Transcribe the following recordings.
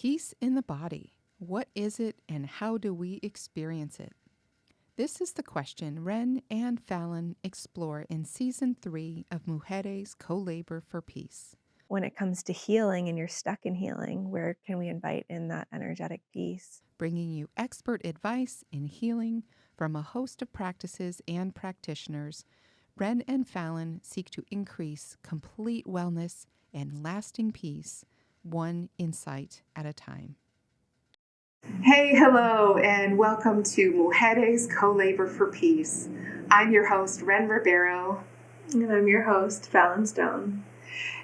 Peace in the body. What is it and how do we experience it? This is the question Wren and Fallon explore in Season 3 of Mujeres Co-Labor for Peace. When it comes to healing and you're stuck in healing, where can we invite in that energetic peace? Bringing you expert advice in healing from a host of practices and practitioners, Wren and Fallon seek to increase complete wellness and lasting peace, one insight at a time. Hey, hello, and welcome to Mujeres Co-Labor for Peace. I'm your host, Wren Ribeiro. And I'm your host, Fallon Stone.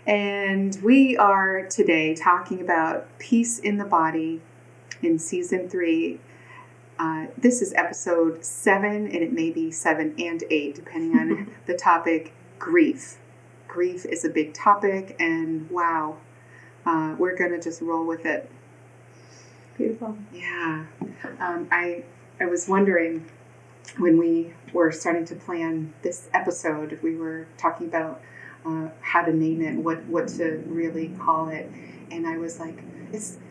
And we are today talking about peace in the body in Season 3. This is episode 7, and it may be 7 and 8, depending on the topic, grief. Grief is a big topic, and wow, we're going to just roll with it. Beautiful. Yeah. I was wondering when we were starting to plan this episode, we were talking about how to name it, what to really call it. And I was like,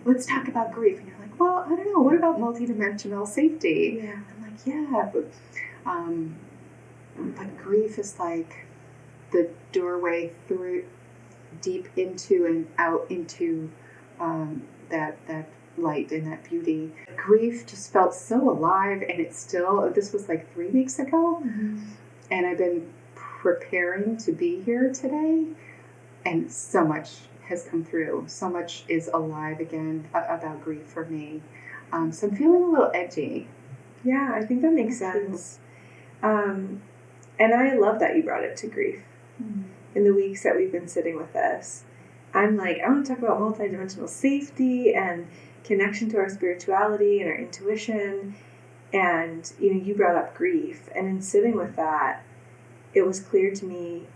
let's talk about grief. And you're like, well, I don't know. What about multidimensional safety? Yeah. I'm like, yeah. But grief is like the doorway through deep into and out into that light and that beauty. Grief just felt so alive, and it's still, this was like 3 weeks ago, and I've been preparing to be here today, and so much has come through. So much is alive again about grief for me. So I'm feeling a little edgy. Yeah, I think that makes sense. And I love that you brought it to grief. In the weeks that we've been sitting with this, I'm like, I want to talk about multidimensional safety and connection to our spirituality and our intuition. And, you brought up grief. And in sitting with that, it was clear to me,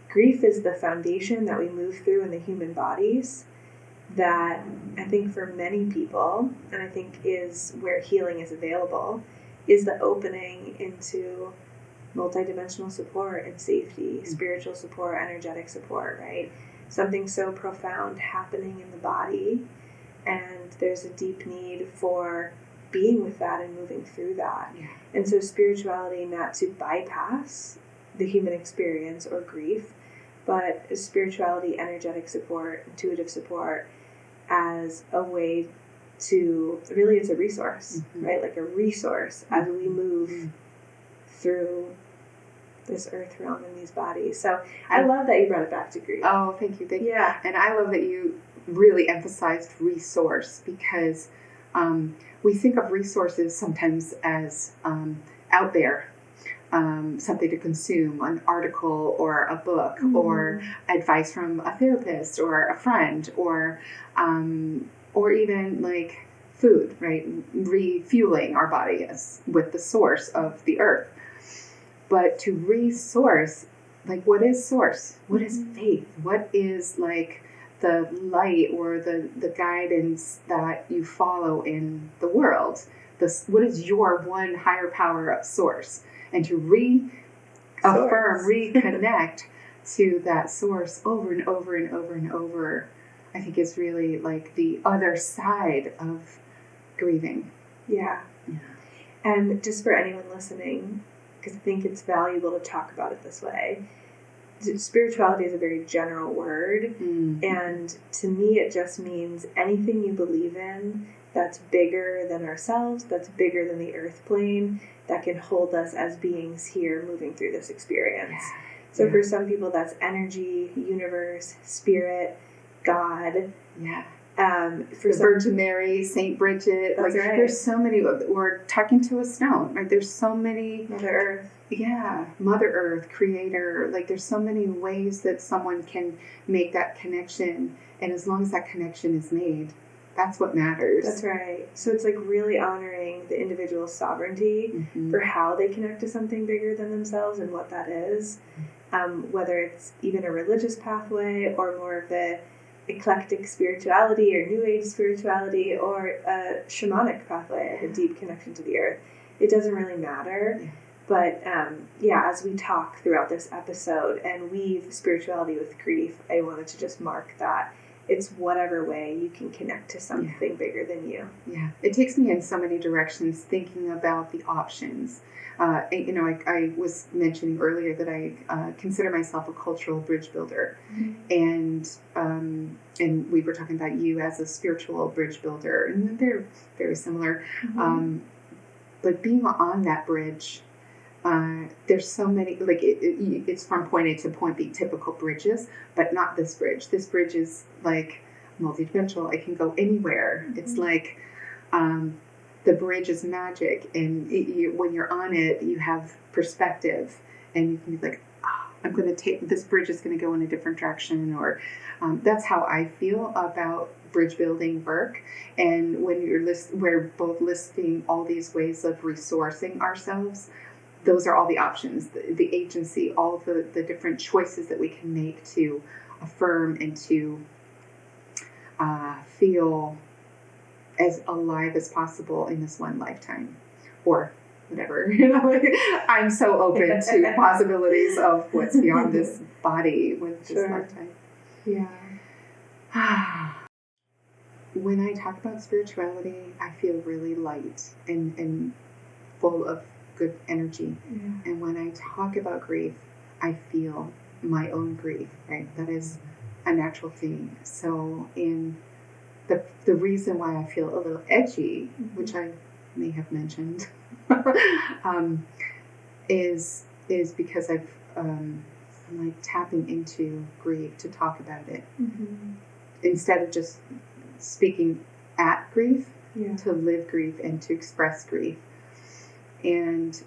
grief is the foundation that we move through in the human bodies that I think for many people, and I think is where healing is available, is the opening into multidimensional support and safety, spiritual support, energetic support, right? Something so profound happening in the body, and there's a deep need for being with that and moving through that. Yeah. And so spirituality, not to bypass the human experience or grief, but spirituality, energetic support, intuitive support as a way to, really it's a resource, right? Like a resource as we move through this earth realm and these bodies. So I love that you brought it back to grief. Oh, thank you. Yeah. And I love that you really emphasized resource, because we think of resources sometimes as out there, something to consume, an article or a book or advice from a therapist or a friend or even like food, right? Refueling our bodies with the source of the earth. But to resource, like, what is source? What is faith? What is like the light or the guidance that you follow in the world? What is your one higher power source? And to reaffirm, reconnect to that source over and over and over and over, I think is really like the other side of grieving. Yeah. And just for anyone listening, because I think it's valuable to talk about it this way, spirituality is a very general word, and to me it just means anything you believe in that's bigger than ourselves, that's bigger than the earth plane, that can hold us as beings here moving through this experience. So for some people that's energy, universe, spirit, God. For the Virgin Mary, Saint Bridget, that's right. There's so many. We're talking to a stone, right? There's so many. Mother Earth. Yeah, Mother Earth, Creator. Like, there's so many ways that someone can make that connection, and as long as that connection is made, that's what matters. That's right. So it's like really honoring the individual's sovereignty for how they connect to something bigger than themselves and what that is, whether it's even a religious pathway or more of the eclectic spirituality or new age spirituality or a shamanic pathway, like a deep connection to the earth. It doesn't really matter. But as we talk throughout this episode and weave spirituality with grief, I wanted to just mark that it's whatever way you can connect to something bigger than you. Yeah, it takes me in so many directions thinking about the options. I was mentioning earlier that I consider myself a cultural bridge builder, and we were talking about you as a spiritual bridge builder, and they're very similar. But being on that bridge, there's so many, like it's from point A to point B, typical bridges, but not this bridge. This bridge is like multidimensional. I can go anywhere. It's like the bridge is magic, and when you're on it, you have perspective, and you can be like, oh, I'm going to take this bridge is going to go in a different direction, or that's how I feel about bridge building work. And when we're both listing all these ways of resourcing ourselves. Those are all the options, the agency, all the different choices that we can make to affirm and to feel as alive as possible in this one lifetime, or whatever. I'm so open to possibilities of what's beyond this body with this lifetime. Yeah. When I talk about spirituality, I feel really light and full of good energy. And when I talk about grief, I feel my own grief, right? That is a natural thing. So in the reason why I feel a little edgy, which I may have mentioned, is because I'm like tapping into grief to talk about it. Instead of just speaking at grief, to live grief and to express grief. And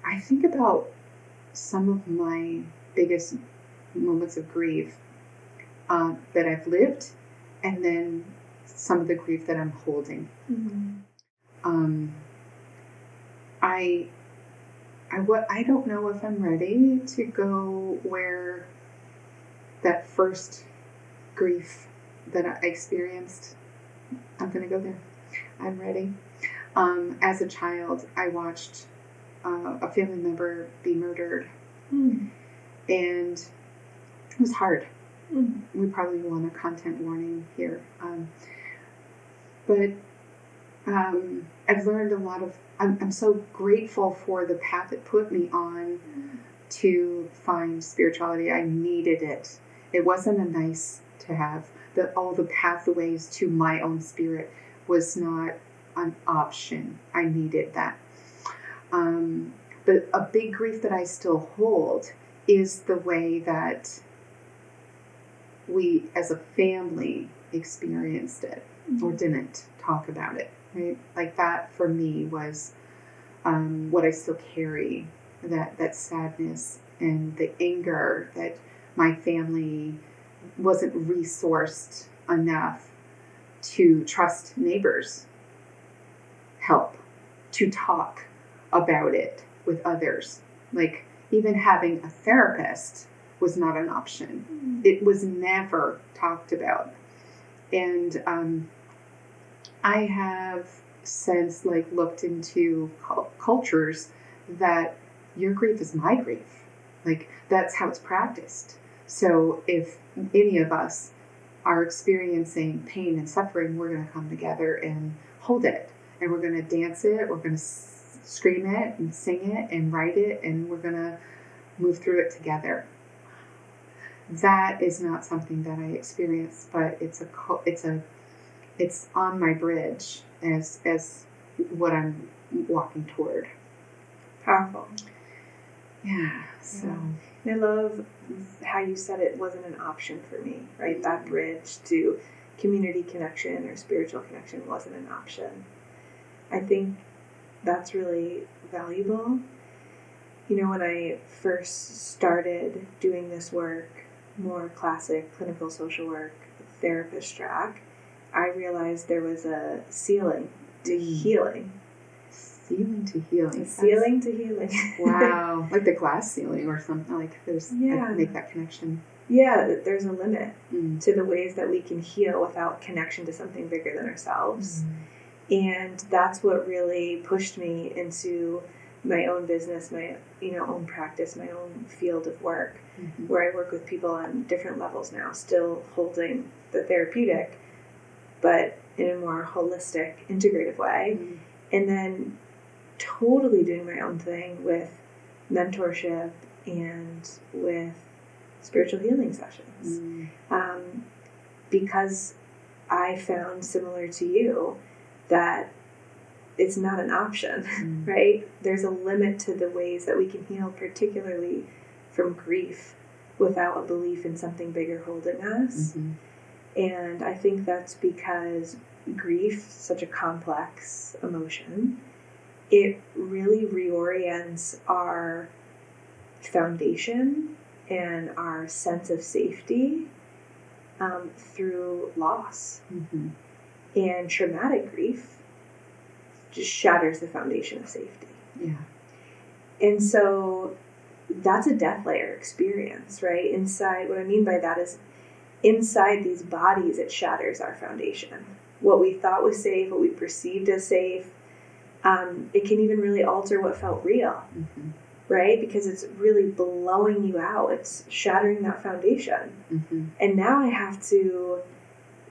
I think about some of my biggest moments of grief that I've lived, and then some of the grief that I'm holding. I don't know if I'm ready to go where that first grief that I experienced, I'm going to go there. I'm ready. As a child, I watched a family member be murdered, and it was hard. We probably want a content warning here, but I've learned a lot of. I'm so grateful for the path it put me on to find spirituality. I needed it. It wasn't a nice to have. All the pathways to my own spirit was not an option. I needed that. But a big grief that I still hold is the way that we as a family experienced it or didn't talk about it, right? Like that for me was what I still carry, that sadness and the anger that my family wasn't resourced enough to trust neighbors' help, to talk about it with others. Like even having a therapist was not an option. It was never talked about. And I have since looked into cultures that your grief is my grief. Like that's how it's practiced. So if any of us are experiencing pain and suffering, we're going to come together and hold it. And we're going to dance it, we're going to scream it and sing it and write it, and we're going to move through it together. That is not something that I experience, but it's on my bridge as what I'm walking toward. Powerful. Yeah. So I love how you said it wasn't an option for me, right? That bridge to community connection or spiritual connection wasn't an option. I think that's really valuable. You know, when I first started doing this work, more classic clinical social work, therapist track, I realized there was a ceiling to healing. Ceiling to healing. Ceiling to healing. Wow. Like the glass ceiling or something. Like there's I make that connection. Yeah, there's a limit to the ways that we can heal without connection to something bigger than ourselves. And that's what really pushed me into my own business, my own practice, my own field of work, where I work with people on different levels now, still holding the therapeutic, but in a more holistic, integrative way. Mm-hmm. And then totally doing my own thing with mentorship and with spiritual healing sessions. Mm-hmm. Because I found, similar to you, that it's not an option, Mm-hmm. right? There's a limit to the ways that we can heal, particularly from grief, without a belief in something bigger holding us. Mm-hmm. And I think that's because grief, such a complex emotion, it really reorients our foundation and our sense of safety through loss. Mm-hmm. And traumatic grief just shatters the foundation of safety. Yeah. And so that's a death layer experience, right? Inside, what I mean by that is inside these bodies, it shatters our foundation. What we thought was safe, what we perceived as safe, it can even really alter what felt real, Mm-hmm. right? Because it's really blowing you out. It's shattering that foundation. Mm-hmm. And now I have to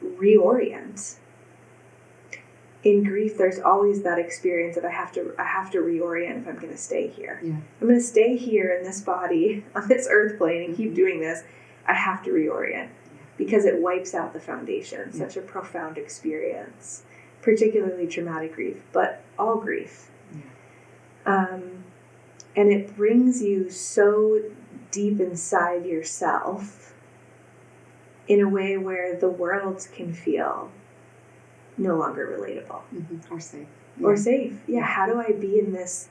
reorient. In grief, there's always that experience of I have to reorient if I'm going to stay here. Yeah. I'm going to stay here in this body, on this earth plane, and keep Mm-hmm. doing this. I have to reorient because it wipes out the foundation. Yeah. Such a profound experience, particularly traumatic grief, but all grief. Yeah. And it brings you so deep inside yourself in a way where the world can feel no longer relatable. Mm-hmm. Or safe. Or safe. Yeah, how do I be in this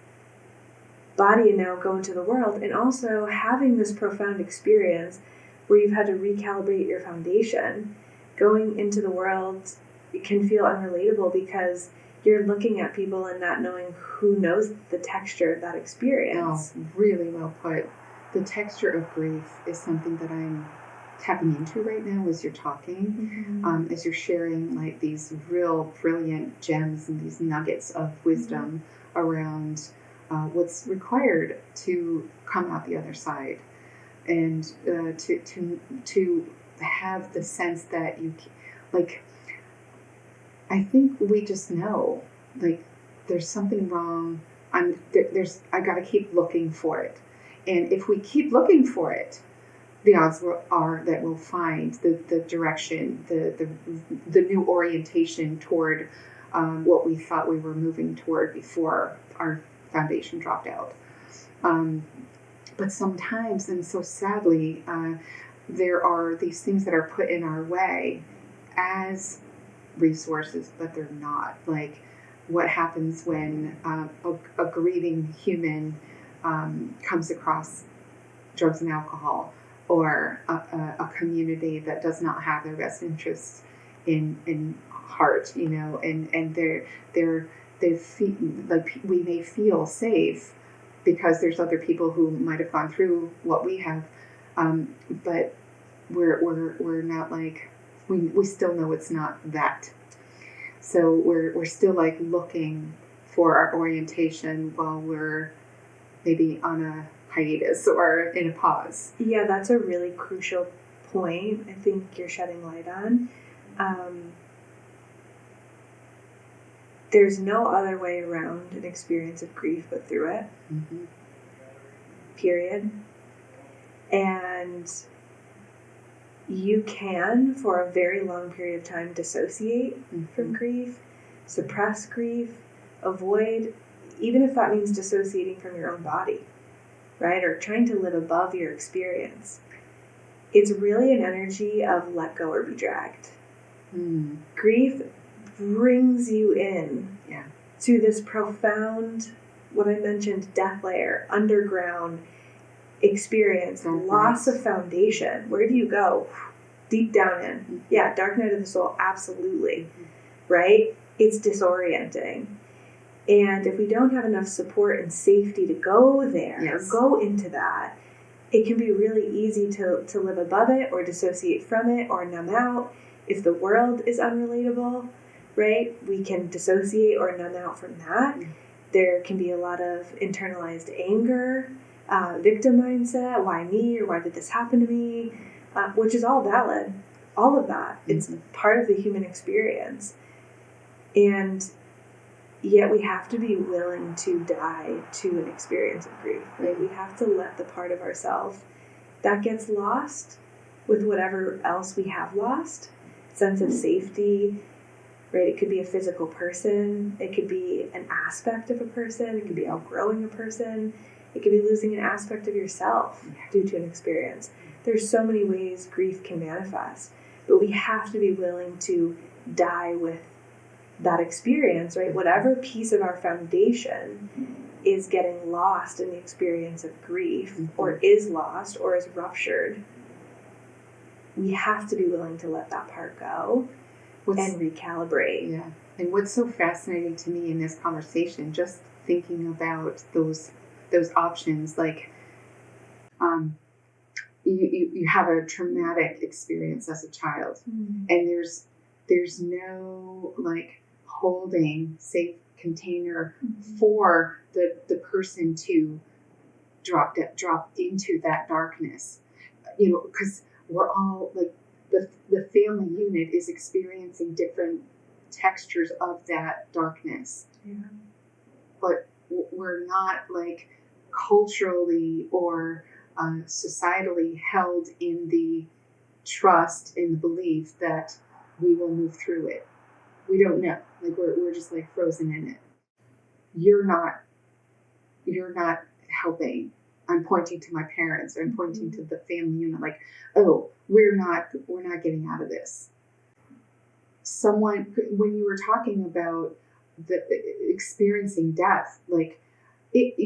body and now go into the world? And also having this profound experience where you've had to recalibrate your foundation, going into the world, it can feel unrelatable because you're looking at people and not knowing who knows the texture of that experience. No, really well put. The texture of grief is something that I'm tapping into right now as you're talking, Mm-hmm. as you're sharing like these real brilliant gems and these nuggets of wisdom around what's required to come out the other side, and to have the sense that you like. I think we just know like there's something wrong. I got to keep looking for it, and if we keep looking for it, the odds are that we'll find the direction, the new orientation toward what we thought we were moving toward before our foundation dropped out. But sometimes, and so sadly, there are these things that are put in our way as resources, but they're not. Like what happens when a grieving human comes across drugs and alcohol, or a community that does not have their best interests in heart, you know, and they feel like we may feel safe because there's other people who might have gone through what we have, but we're not like we still know it's not that. So we're still like looking for our orientation while we're maybe on a hiatus or in a pause. Yeah, that's a really crucial point I think you're shedding light on. There's no other way around an experience of grief but through it. Mm-hmm. Period. And you can, for a very long period of time, dissociate from grief, suppress grief, avoid, even if that means dissociating from your own body, right? Or trying to live above your experience. It's really an energy of let go or be dragged. Mm. Grief brings you in to this profound, what I mentioned, death layer, underground experience, loss of foundation. Where do you go? Deep down in. Yeah, dark night of the soul, absolutely. Right? It's disorienting. And if we don't have enough support and safety to go there, or go into that, it can be really easy to live above it or dissociate from it or numb out. If the world is unrelatable, right, we can dissociate or numb out from that. There can be a lot of internalized anger, victim mindset, why me, or why did this happen to me, which is all valid. all of that. It's part of the human experience. And yet we have to be willing to die to an experience of grief, right? We have to let the part of ourselves that gets lost with whatever else we have lost, sense of safety, right? It could be a physical person. It could be an aspect of a person. It could be outgrowing a person. It could be losing an aspect of yourself due to an experience. There's so many ways grief can manifest, but we have to be willing to die with that experience, right? Whatever piece of our foundation is getting lost in the experience of grief, or is lost, or is ruptured, we have to be willing to let that part go and recalibrate. Yeah. And what's so fascinating to me in this conversation, just thinking about those options, like you have a traumatic experience as a child, and there's no like holding safe container for the person to drop into that darkness, because we're all like the family unit is experiencing different textures of that darkness, but we're not like culturally or societally held in the trust and the belief that we will move through it. We don't know. Like we're just like frozen in it. You're not helping. I'm pointing to my parents, or I'm pointing to the family unit, like, oh, we're not getting out of this. Someone, when you were talking about the experiencing death, like if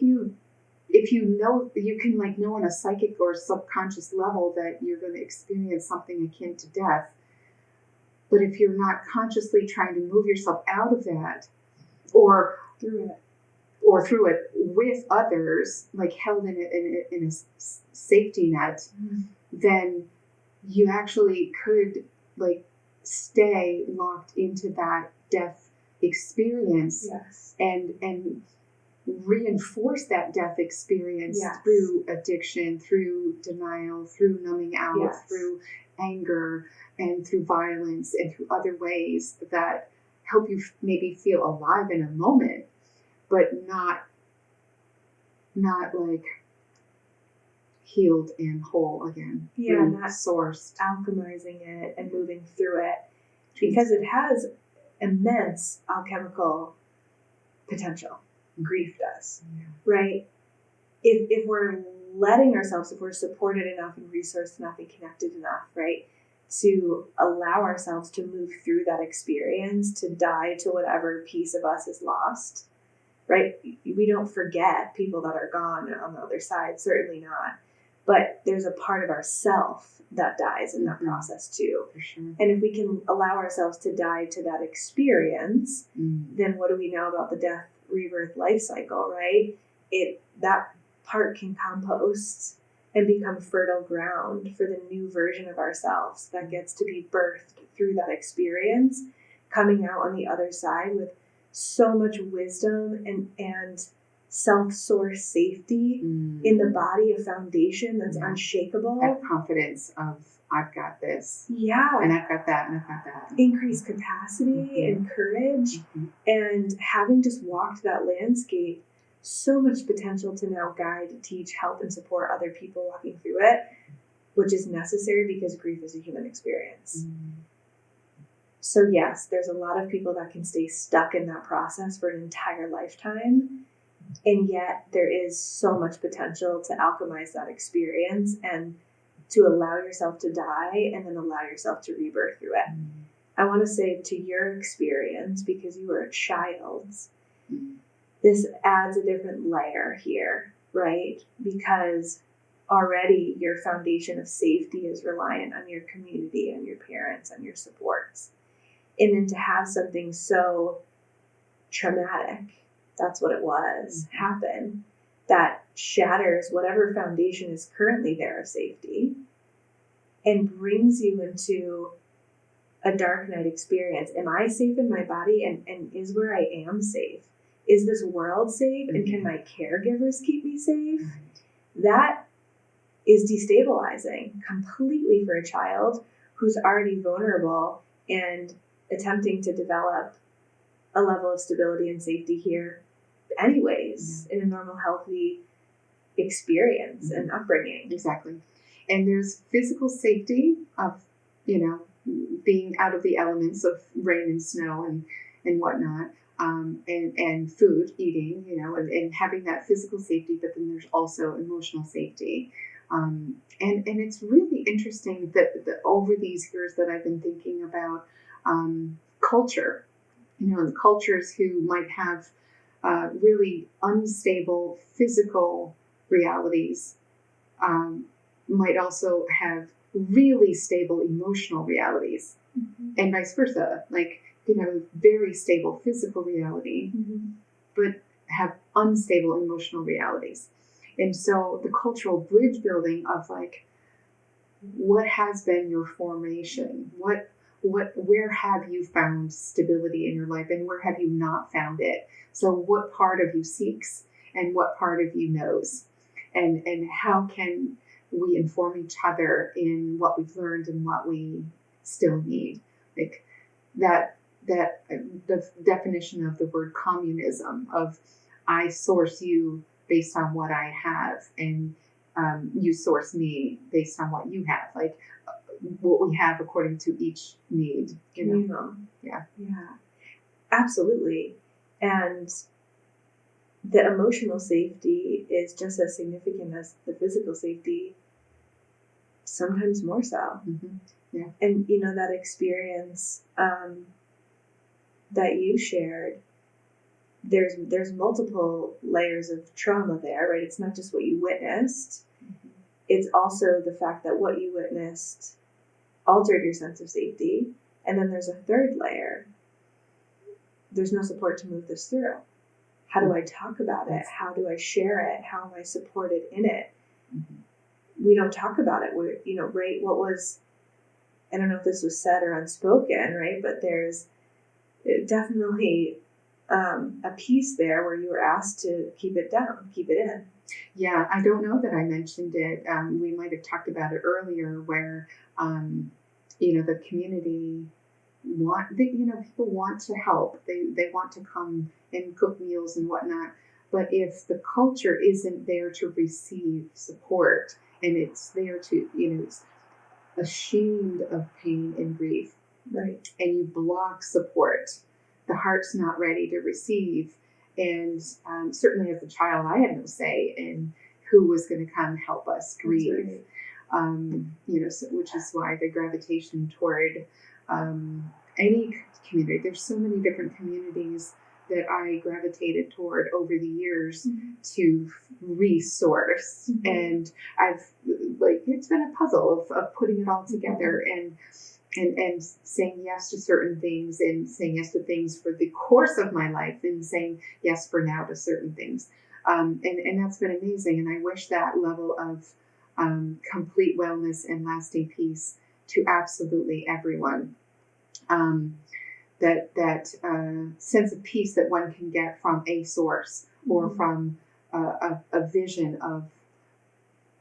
you know, you can like know on a psychic or subconscious level that you're going to experience something akin to death. But if you're not consciously trying to move yourself out of that, or through it with others, like held in a safety net, then you actually could like stay locked into that death experience, and reinforce that death experience through addiction, through denial, through numbing out, through anger, and through violence, and through other ways that help you maybe feel alive in a moment, but not like healed and whole again. Not sourced, alchemizing it and moving through it, because it has immense alchemical potential. Grief does, right? If we're letting ourselves, if we're supported enough and resourced enough and connected enough, right, to allow ourselves to move through that experience, to die to whatever piece of us is lost, right? We don't forget people that are gone on the other side, certainly not. But there's a part of ourself that dies in that process too. For sure. And if we can allow ourselves to die to that experience, then what do we know about the death, rebirth, life cycle, right? That part can compost and become fertile ground for the new version of ourselves that gets to be birthed through that experience, coming out on the other side with so much wisdom and self-source safety in the body, a foundation that's unshakable. That confidence of, I've got this. Yeah. And I've got that, and I've got that. Increased capacity and courage. And having just walked that landscape, so much potential to now guide, teach, help, and support other people walking through it, which is necessary because grief is a human experience. So yes, there's a lot of people that can stay stuck in that process for an entire lifetime. And yet there is so much potential to alchemize that experience and to allow yourself to die and then allow yourself to rebirth through it. I want to say to your experience, because you were a child, this adds a different layer here, right? Because already your foundation of safety is reliant on your community and your parents and your supports. And then to have something so traumatic, that's what it was, happen, that shatters whatever foundation is currently there of safety and brings you into a dark night experience. Am I safe in my body? And is where I am safe? Is this world safe? And can my caregivers keep me safe? That is destabilizing completely for a child who's already vulnerable and attempting to develop a level of stability and safety here anyways, in a normal, healthy experience and upbringing. Exactly. And there's physical safety of, being out of the elements of rain and snow and whatnot, and food, eating, and having that physical safety, but then there's also emotional safety. And it's really interesting that over these years that I've been thinking about culture, and cultures who might have really unstable physical realities might also have really stable emotional realities, and vice versa. Like, very stable physical reality, but have unstable emotional realities. And so the cultural bridge building of what has been your formation? Where have you found stability in your life, and where have you not found it? So what part of you seeks and what part of you knows? And how can we inform each other in what we've learned and what we still need? Like that the definition of the word communism of I source you based on what I have, and you source me based on what you have, like what we have according to each need. Yeah, absolutely. And the emotional safety is just as significant as the physical safety, sometimes more so. Yeah. And that experience that you shared, there's multiple layers of trauma there, right? It's not just what you witnessed. It's also the fact that what you witnessed altered your sense of safety. And then there's a third layer. There's no support to move this through. How do I talk about it? How do I share it? How am I supported in it? We don't talk about it. We're, right? What was, I don't know if this was said or unspoken, right? But there's definitely a piece there where you were asked to keep it down, keep it in. Yeah, I don't know that I mentioned it. We might have talked about it earlier, where the community people want to help. They want to come and cook meals and whatnot. But if the culture isn't there to receive support, and it's there to, it's ashamed of pain and grief, right? And you block support, the heart's not ready to receive. And certainly as a child, I had no say in who was going to come help us grieve. Which is why the gravitation toward any community. There's so many different communities that I gravitated toward over the years to resource. And I've it's been a puzzle of putting it all together and saying yes to certain things, and saying yes to things for the course of my life, and saying yes for now to certain things. And that's been amazing. And I wish that level of complete wellness and lasting peace to absolutely everyone. That sense of peace that one can get from a source, or from a vision of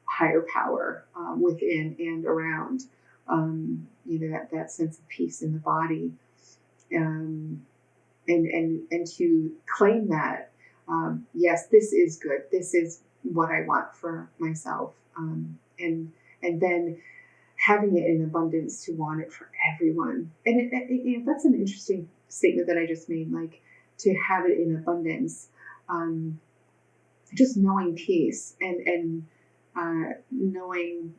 higher power within and around. That sense of peace in the body, and to claim that yes, this is good. This is what I want for myself, and then having it in abundance to want it for everyone. And that's an interesting statement that I just made, like to have it in abundance, just knowing peace and knowing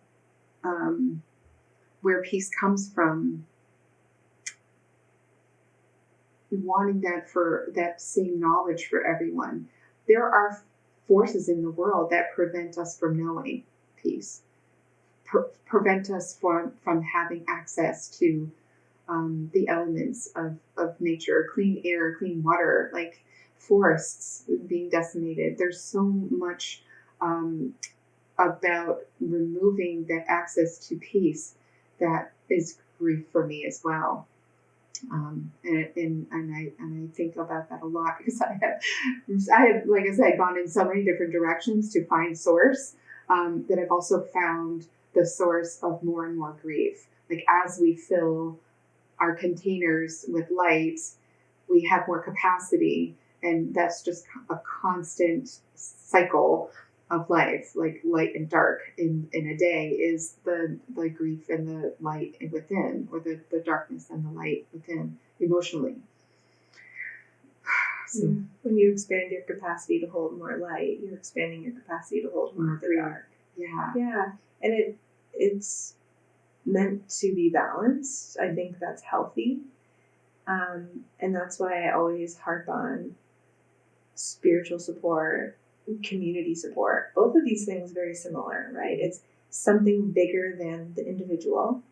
where peace comes from, wanting that same knowledge for everyone. There are forces in the world that prevent us from knowing peace. Prevent us from having access to the elements of nature, clean air, clean water, like forests being decimated. There's so much about removing that access to peace that is grief for me as well. And I think about that a lot, because I have, like I said, gone in so many different directions to find source, that I've also found the source of more and more grief, Like as we fill our containers with light, we have more capacity, and that's just a constant cycle of life. Like light and dark in a day is the grief and the light within, or the darkness and the light within emotionally. So when you expand your capacity to hold more light, you're expanding your capacity to hold more of the dark. Yeah. And it's meant to be balanced. I think that's healthy. And that's why I always harp on spiritual support, community support. Both of these things very similar, right? It's something bigger than the individual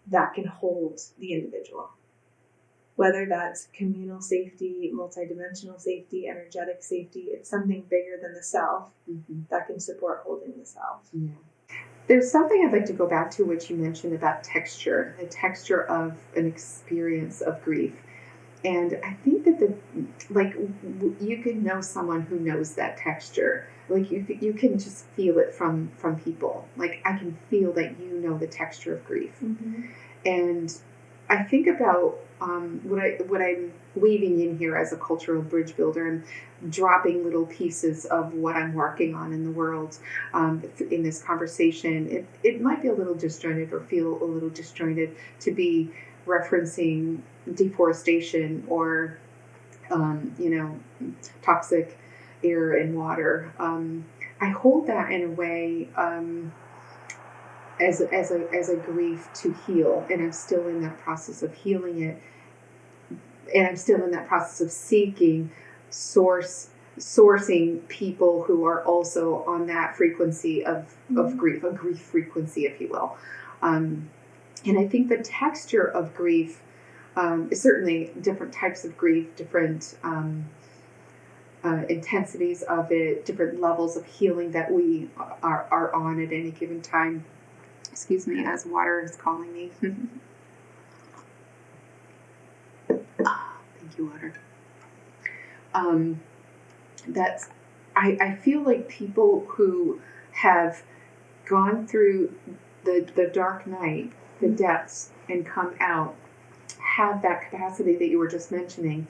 that can hold the individual. Whether that's communal safety, multidimensional safety, energetic safety, it's something bigger than the self that can support holding the self. Yeah. There's something I'd like to go back to, which you mentioned about texture, the texture of an experience of grief. And I think that you can know someone who knows that texture. Like you can just feel it from people. Like I can feel that you know the texture of grief. And I think about what I'm weaving in here as a cultural bridge builder and dropping little pieces of what I'm working on in the world in this conversation. It might be a little disjointed or feel a little disjointed to be referencing deforestation or toxic air and water. I hold that in a way as a grief to heal, and I'm still in that process of healing it, and I'm still in that process of seeking sourcing people who are also on that frequency of grief, a grief frequency, if you will. And I think the texture of grief is certainly different types of grief, different intensities of it, different levels of healing that we are on at any given time. Excuse me, as water is calling me. Thank you, water. I feel like people who have gone through the dark night, the depths, and come out have that capacity that you were just mentioning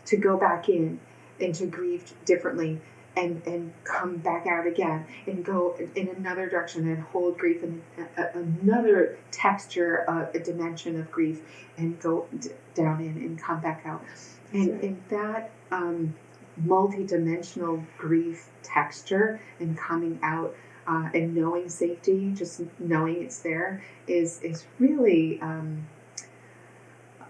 to go back in and to grieve differently and come back out again and go in another direction and hold grief in another texture, a dimension of grief, and go down in and come back out. And that multi-dimensional grief texture and coming out and knowing safety, just knowing it's there, is really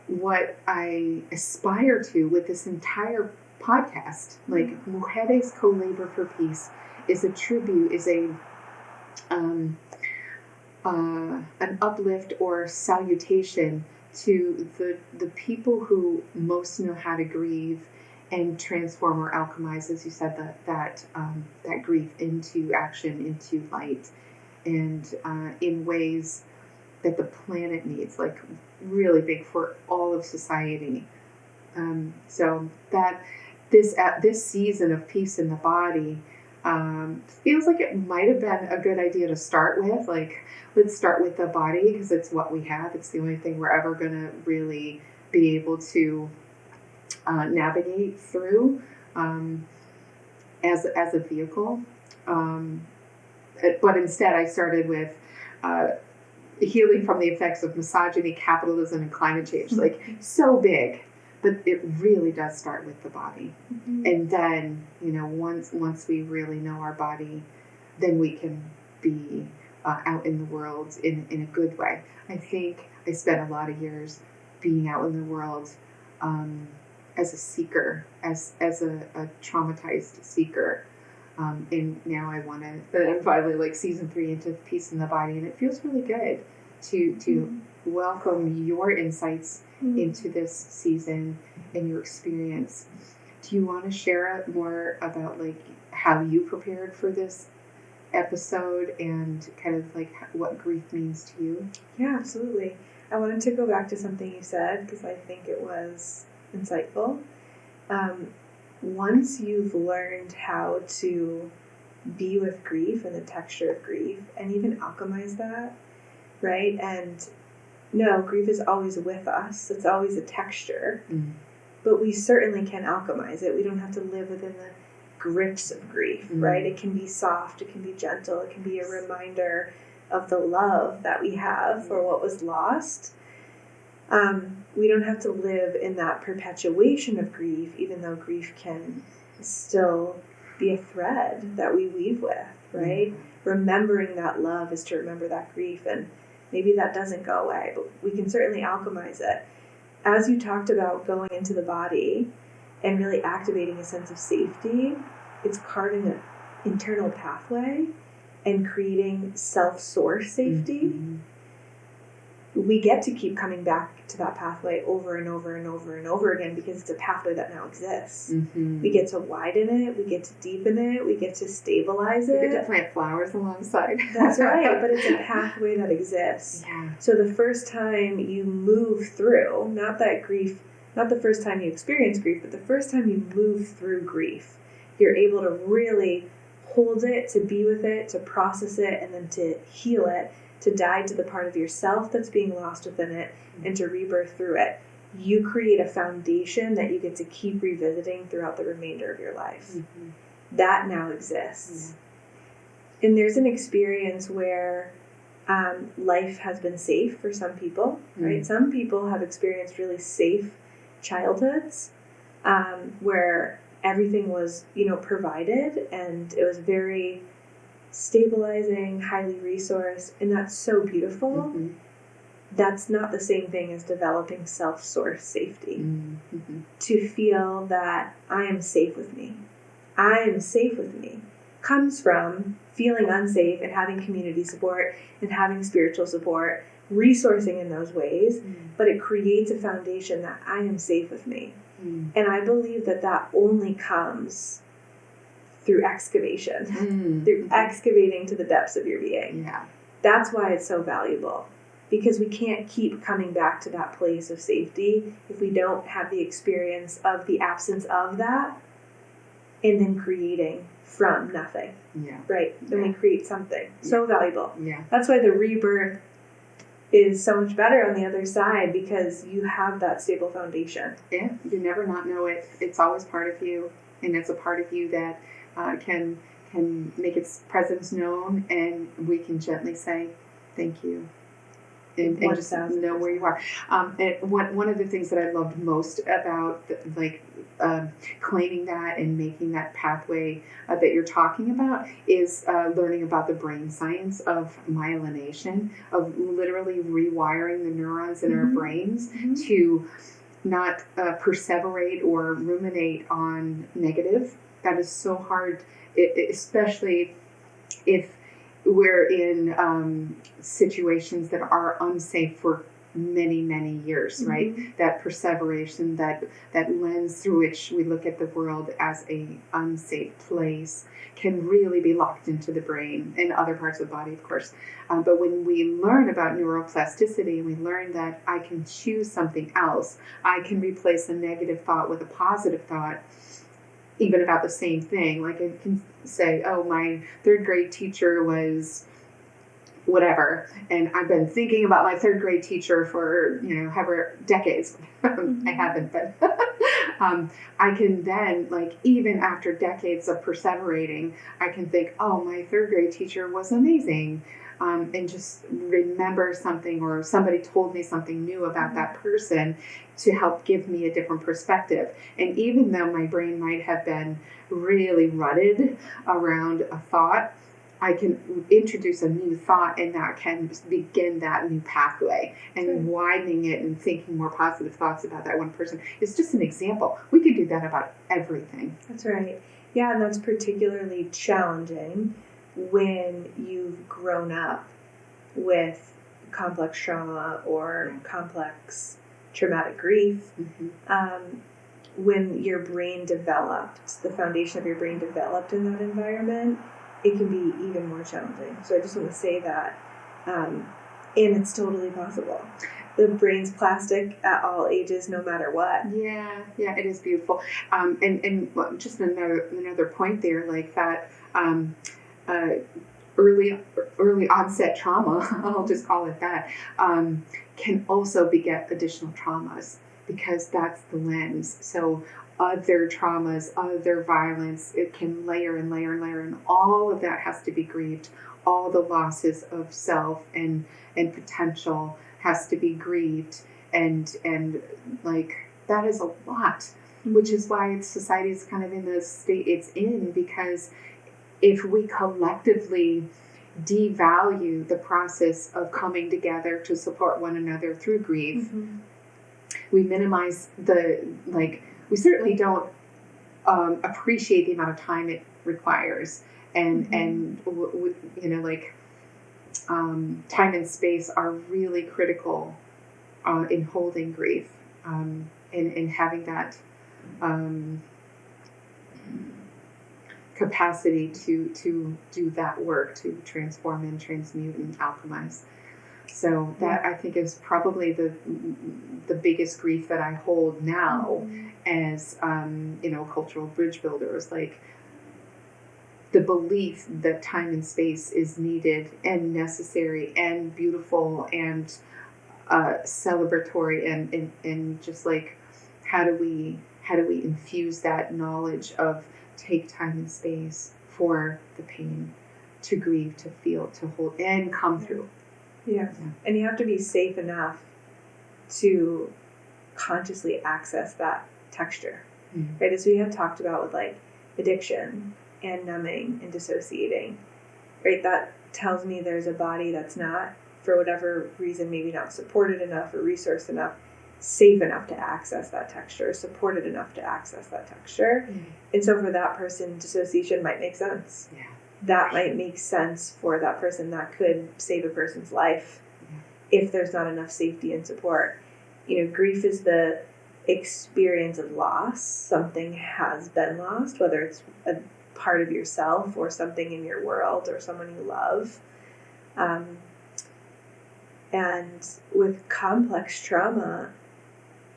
what I aspire to with this entire podcast. Like Mujeres Co-Labor for Peace is a tribute, is an uplift or salutation to the people who most know how to grieve and transform or alchemize, as you said, that grief into action, into light, and in ways that the planet needs, like really big for all of society. So that this season of Peace in the Body feels like it might have been a good idea to start with. Like, let's start with the body because it's what we have. It's the only thing we're ever going to really be able to navigate through as a vehicle. But instead, I started with healing from the effects of misogyny, capitalism, and climate change. Like, so big. But it really does start with the body. And then, once we really know our body, then we can be out in the world in a good way. I think I spent a lot of years being out in the world as a seeker, as a traumatized seeker. And now I want to, I'm finally like season 3 into Peace in the Body, and it feels really good to welcome your insights into this season and your experience. Do you want to share more about like how you prepared for this episode and kind of like what grief means to you? Yeah, absolutely. I wanted to go back to something you said because I think it was insightful. Once you've learned how to be with grief and the texture of grief and even alchemize that, right? And no, grief is always with us. It's always a texture. Mm. But we certainly can alchemize it. We don't have to live within the grips of grief, right? It can be soft, it can be gentle, it can be a reminder of the love that we have for what was lost. We don't have to live in that perpetuation of grief, even though grief can still be a thread that we weave with, right? Remembering that love is to remember that grief, and maybe that doesn't go away, but we can certainly alchemize it. As you talked about going into the body and really activating a sense of safety, it's carving an internal pathway and creating self-source safety. We get to keep coming back to that pathway over and over and over and over again because it's a pathway that now exists. We get to widen it, we get to deepen it, we get to stabilize it. We get to plant flowers alongside. That's right, but it's a pathway that exists. Yeah. So the first time you move through, not the first time you experience grief, but the first time you move through grief, you're able to really hold it, to be with it, to process it, and then to heal it, to die to the part of yourself that's being lost within it, and to rebirth through it. You create a foundation that you get to keep revisiting throughout the remainder of your life. That now exists. And there's an experience where life has been safe for some people, right? Some people have experienced really safe childhoods where everything was, provided, and it was very stabilizing, highly resourced, and that's so beautiful. That's not the same thing as developing self-source safety. To feel that I am safe with me. I am safe with me comes from feeling unsafe and having community support and having spiritual support, resourcing in those ways, but it creates a foundation that I am safe with me. And I believe that only comes through excavation, through excavating to the depths of your being. Yeah. That's why it's so valuable, because we can't keep coming back to that place of safety if we don't have the experience of the absence of that and then creating from nothing. Yeah. Right? Then we create something so valuable. Yeah. That's why the rebirth is so much better on the other side, because you have that stable foundation. Yeah. You never not know it. It's always part of you, and it's a part of you that can make its presence known, and we can gently say thank you, and just know where you are. And one of the things that I loved most about claiming that and making that pathway that you're talking about is learning about the brain science of myelination, of literally rewiring the neurons in our brains to not perseverate or ruminate on negative. That is so hard, especially if we're in situations that are unsafe for many, many years, right? That perseveration, that lens through which we look at the world as a unsafe place can really be locked into the brain and other parts of the body, of course. But when we learn about neuroplasticity and we learn that I can choose something else, I can replace a negative thought with a positive thought, even about the same thing. Like I can say, oh, my third grade teacher was whatever, and I've been thinking about my third grade teacher for, however, decades. I haven't, but I can then, even after decades of perseverating, I can think, oh, my third grade teacher was amazing. And just remember something, or somebody told me something new about that person to help give me a different perspective. And even though my brain might have been really rutted around a thought, I can introduce a new thought, and that can begin that new pathway, and widening it and thinking more positive thoughts about that one person is just an example. We could do that about everything. That's right. Yeah, and that's particularly challenging when you've grown up with complex trauma or complex traumatic grief. When your brain developed, the foundation of your brain developed in that environment, it can be even more challenging. So I just want to say that, and it's totally possible. The brain's plastic at all ages, no matter what. Yeah, it is beautiful. And just another point there, like that. early onset trauma, I'll just call it that, can also beget additional traumas because that's the lens. So other traumas, other violence, it can layer and layer and layer, and all of that has to be grieved. All the losses of self and potential has to be grieved, and like that is a lot, which is why society is kind of in the state it's in, because if we collectively devalue the process of coming together to support one another through grief, we minimize we certainly don't appreciate the amount of time it requires, and time and space are really critical in holding grief, and having that capacity to do that work, to transform and transmute and alchemize. So that, I think, is probably the biggest grief that I hold now as cultural bridge builders, like the belief that time and space is needed and necessary and beautiful and celebratory, and just like how do we infuse that knowledge of take time and space for the pain, to grieve, to feel, to hold, and come through. Yeah. And you have to be safe enough to consciously access that texture. Right? As we had talked about with like addiction and numbing and dissociating, right? That tells me there's a body that's not, for whatever reason, maybe not supported enough or resourced enough, safe enough to access that texture, supported enough to access that texture. And so for that person, dissociation might make sense. Yeah. That might make sense for that person. That could save a person's life if there's not enough safety and support. Grief is the experience of loss. Something has been lost, whether it's a part of yourself or something in your world or someone you love. And with complex trauma,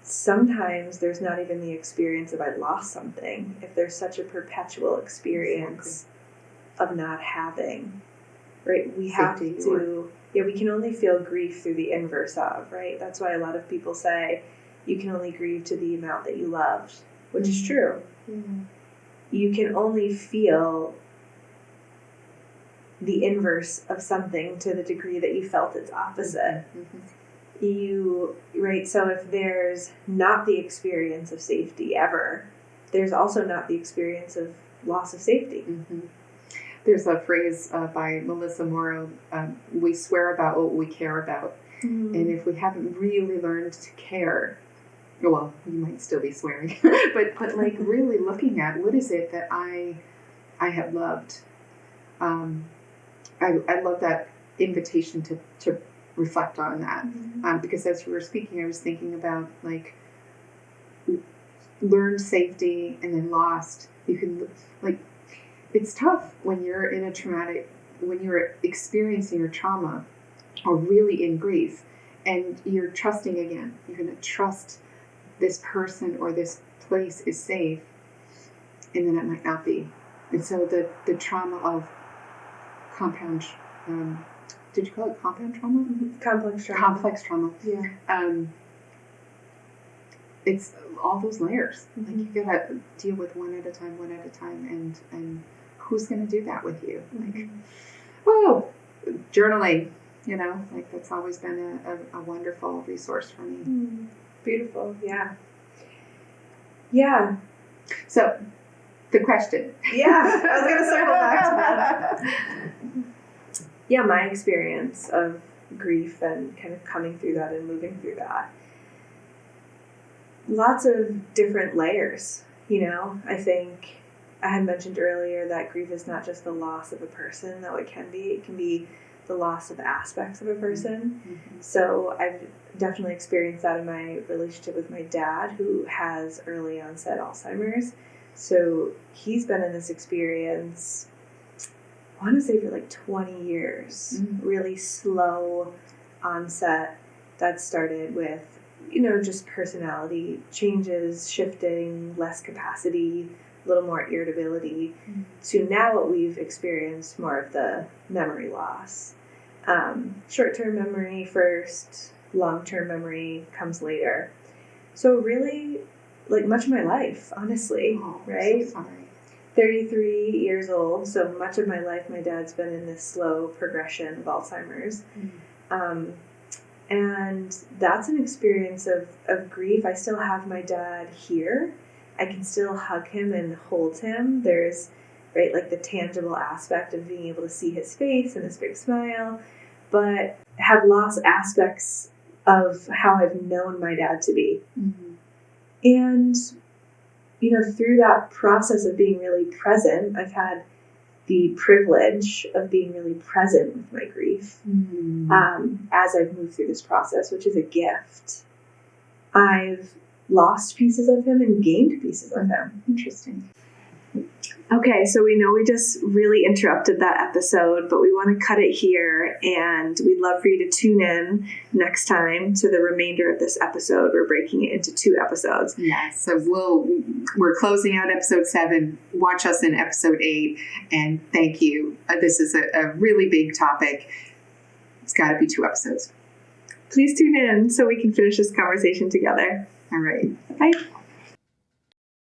sometimes there's not even the experience of I lost something. If there's such a perpetual experience of not having, right? We have to, we can only feel grief through the inverse of, right? That's why a lot of people say you can only grieve to the amount that you loved, which is true. You can only feel the inverse of something to the degree that you felt its opposite. Right? So if there's not the experience of safety ever, there's also not the experience of loss of safety. There's a phrase by Melissa Morrow, we swear about what we care about. And if we haven't really learned to care, well, you might still be swearing, but like really looking at what is it that I have loved. I love that invitation to reflect on that, because as you were speaking, I was thinking about like learned safety and then lost. You can it's tough when you're in a traumatic, when you're experiencing your trauma or really in grief, and you're trusting again. You're going to trust this person or this place is safe, and then it might not be. And so the trauma of compound, did you call it compound trauma? Complex trauma. Complex trauma. Yeah. It's all those layers. Like you gotta deal with one at a time, and who's gonna do that with you? Like, journaling. That's always been a wonderful resource for me. Beautiful. Yeah. Yeah. So, the question. Yeah, I was going to circle back to that. Yeah, my experience of grief and kind of coming through that and moving through that. Lots of different layers, I think I had mentioned earlier that grief is not just the loss of a person, though it can be the loss of aspects of a person. So I've definitely experienced that in my relationship with my dad, who has early onset Alzheimer's. So he's been in this experience, I want to say for like 20 years, really slow onset that started with, just personality changes, shifting, less capacity a little more irritability, to now what we've experienced more of the memory loss. Short-term memory first, long-term memory comes later. So really, like much of my life, honestly, right? So sorry. 33 years old, so much of my life my dad's been in this slow progression of Alzheimer's. And that's an experience of grief. I still have my dad here. I can still hug him and hold him. There's, right, like the tangible aspect of being able to see his face and his big smile, but have lost aspects of how I've known my dad to be. And, you know, through that process of being really present, I've had the privilege of being really present with my grief as I've moved through this process, which is a gift. I've lost pieces of him and gained pieces of him. Interesting. Okay, so we know we just really interrupted that episode, but we want to cut it here, and we'd love for you to tune in next time to the remainder of this episode. We're breaking it into 2 episodes. Yeah, so we're closing out episode 7. Watch us in episode 8, and thank you. This is a really big topic. It's got to be 2 episodes. Please tune in so we can finish this conversation together. All right. Bye.